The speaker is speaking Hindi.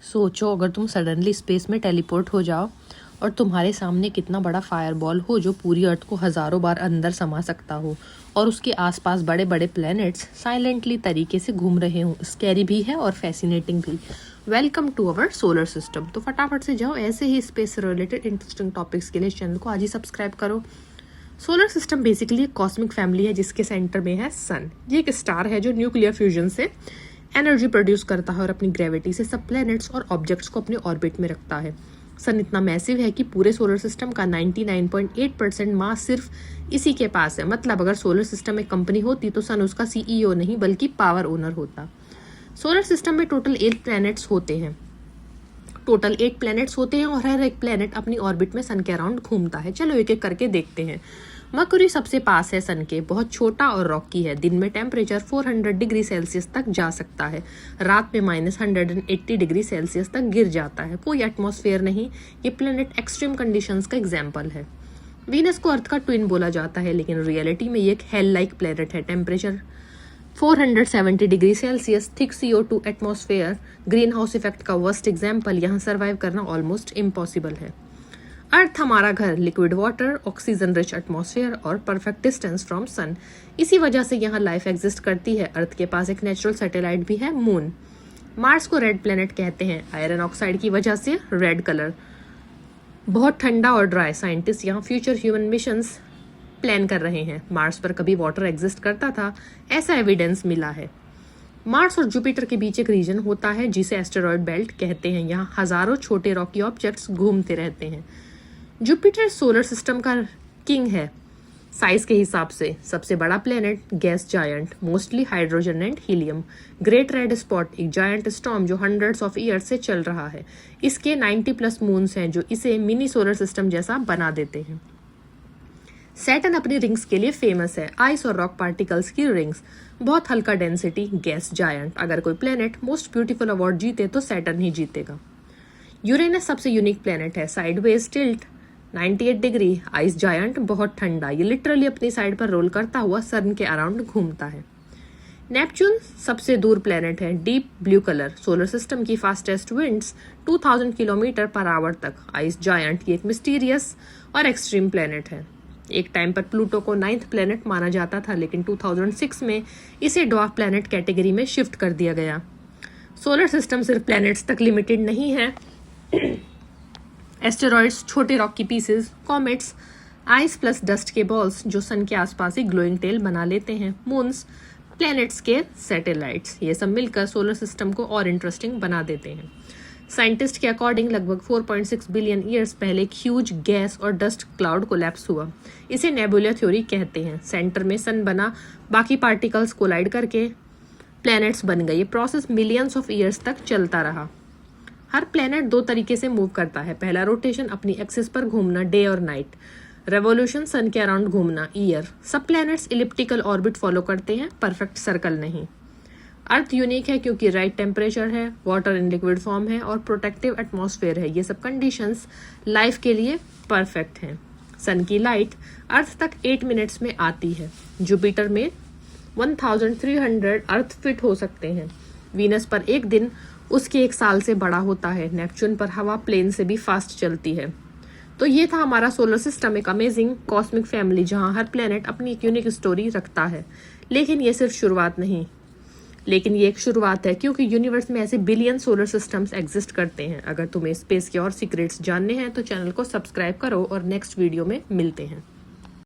सोचो अगर तुम सडनली स्पेस में टेलीपोर्ट हो जाओ और तुम्हारे सामने कितना बड़ा फायरबॉल हो जो पूरी अर्थ को हजारों बार अंदर समा सकता हो और उसके आसपास बड़े बड़े प्लैनेट्स साइलेंटली तरीके से घूम रहे हों। स्कैरी भी है और फैसिनेटिंग भी। Welcome to our solar system. तो फटाफट से जाओ, ऐसे ही स्पेस से रिलेटेड इंटरेस्टिंग टॉपिक्स के लिए चैनल को आज ही सब्सक्राइब करो। सोलर सिस्टम बेसिकली एक कॉस्मिक फैमिली है जिसके सेंटर में है सन। ये एक स्टार है जो न्यूक्लियर फ्यूजन से एनर्जी प्रोड्यूस करता है और अपनी ग्रेविटी से सब प्लैनेट्स और ऑब्जेक्ट्स को अपने ऑर्बिट में रखता है। सन इतना मैसिव है कि पूरे सोलर सिस्टम का 99.8% मास सिर्फ इसी के पास है। मतलब अगर सोलर सिस्टम एक कंपनी होती तो सन उसका सीईओ नहीं बल्कि पावर ओनर होता। सोलर सिस्टम में टोटल 8 प्लैनेट्स होते हैं और हर एक प्लैनेट अपनी ऑर्बिट में सन के अराउंड घूमता है। चलो एक एक करके देखते हैं। मरकरी सबसे पास है सन के, बहुत छोटा और रॉकी है। दिन में टेम्परेचर 400 डिग्री सेल्सियस तक जा सकता है, रात में -180 डिग्री सेल्सियस तक गिर जाता है। कोई एटमॉस्फेयर नहीं। ये प्लेनेट एक्सट्रीम कंडीशंस का एग्जाम्पल है। वीनस को अर्थ का ट्विन बोला जाता है, लेकिन रियलिटी में ये एक हेल लाइक प्लेनेट है। Temperature 470 degree Celsius, thick CO2 atmosphere, green house effect का वर्स्ट एग्जाम्पल। यहाँ सर्वाइव करना ऑलमोस्ट इम्पॉसिबल है। अर्थ हमारा घर, liquid water, oxygen rich atmosphere और परफेक्ट डिस्टेंस फ्रॉम सन। इसी वजह से यहाँ लाइफ एग्जिस्ट करती है। अर्थ के पास एक नेचुरल सैटेलाइट भी है, मून। मार्स को रेड प्लेनेट कहते हैं, आयरन ऑक्साइड की वजह से रेड कलर। बहुत ठंडा और ड्राई। साइंटिस्ट यहाँ फ्यूचर ह्यूमन मिशंस प्लान कर रहे हैं। मार्स पर कभी वाटर एग्जिस्ट करता था, ऐसा एविडेंस मिला है। मार्स और जुपिटर के बीच एक रीजन होता है जिसे एस्टेरॉयड बेल्ट कहते हैं। यहाँ हजारों छोटे रॉकी ऑब्जेक्ट्स घूमते रहते हैं। जुपिटर सोलर सिस्टम का किंग है साइज के हिसाब से। सबसे बड़ा planet, gas giant, mostly hydrogen and helium. Great red spot, एक जायंट स्टॉर्म जो हंड्रेड्स ऑफ ईयर्स से चल रहा है। इसके 90+ मून्स हैं जो इसे मिनी सोलर सिस्टम जैसा बना देते हैं। सैटर्न अपनी रिंग्स के लिए फेमस है, आइस और रॉक पार्टिकल्स की रिंग्स। बहुत हल्का डेंसिटी, गैस जायंट। अगर कोई प्लेनेट मोस्ट ब्यूटीफुल अवार्ड जीते तो सैटर्न ही जीतेगा। यूरेनस सबसे यूनिक प्लेनेट है, sideways tilt, 98 degree, ice giant, बहुत ठंडा। ये लिटरली अपनी साइड पर रोल करता हुआ सन के अराउंड घूमता है। नेपच्यून सबसे दूर प्लेनेट है, deep blue colour. Solar system की fastest winds 2000 kilometre per hour तक। आइस जायंट, ये एक मिस्टीरियस और एक्सट्रीम प्लेनेट है। एक टाइम पर प्लूटो को 9th प्लेनेट माना जाता था, लेकिन 2006 में इसे ड्वार्फ प्लेनेट कैटेगरी में शिफ्ट कर दिया गया। सोलर सिस्टम सिर्फ प्लैनेट्स तक लिमिटेड नहीं है। एस्टेरॉइड्स, छोटे रॉक की pieces, comets, ice plus dust के बॉल्स जो सन के आसपास ही ग्लोइंग टेल बना लेते हैं, मून्स, प्लैनेट्स के सैटेलाइट्स, ये सब मिलकर सोलर सिस्टम को और इंटरेस्टिंग बना देते हैं। साइंटिस्ट के अकॉर्डिंग लगभग 4.6 बिलियन ईयर्स पहले एक ह्यूज गैस और डस्ट क्लाउड कोलैप्स हुआ। इसे नेबुला थ्योरी कहते हैं। सेंटर में सन बना, बाकी पार्टिकल्स कोलाइड करके प्लैनेट्स बन गए। ये प्रोसेस मिलियंस ऑफ ईयर्स तक चलता रहा। हर प्लेनेट 2 तरीके से मूव करता है। पहला रोटेशन, अपनी एक्सिस पर घूमना, डे और नाइट। रेवोल्यूशन, सन के अराउंड घूमना, ईयर। सब प्लैनेट्स इलिप्टिकल ऑर्बिट फॉलो करते हैं, परफेक्ट सर्कल नहीं। अर्थ यूनिक है क्योंकि राइट टेम्परेचर है, वाटर इन लिक्विड फॉर्म है और प्रोटेक्टिव एटमॉस्फेयर है। ये सब कंडीशंस लाइफ के लिए परफेक्ट हैं। सन की लाइट अर्थ तक 8 मिनट्स में आती है। जुपिटर में 1300 अर्थ फिट हो सकते हैं। वीनस पर एक दिन उसके 1 साल से बड़ा होता है। नेपच्यून पर हवा प्लेन से भी फास्ट चलती है। तो ये था हमारा सोलर सिस्टम, एक अमेजिंग कॉस्मिक फैमिली जहां हर प्लेनेट अपनी एक यूनिक स्टोरी रखता है। लेकिन ये सिर्फ शुरुआत नहीं, लेकिन ये एक शुरुआत है क्योंकि यूनिवर्स में ऐसे बिलियन सोलर सिस्टम्स एग्जिस्ट करते हैं। अगर तुम्हें स्पेस के और सीक्रेट्स जानने हैं तो चैनल को सब्सक्राइब करो और नेक्स्ट वीडियो में मिलते हैं।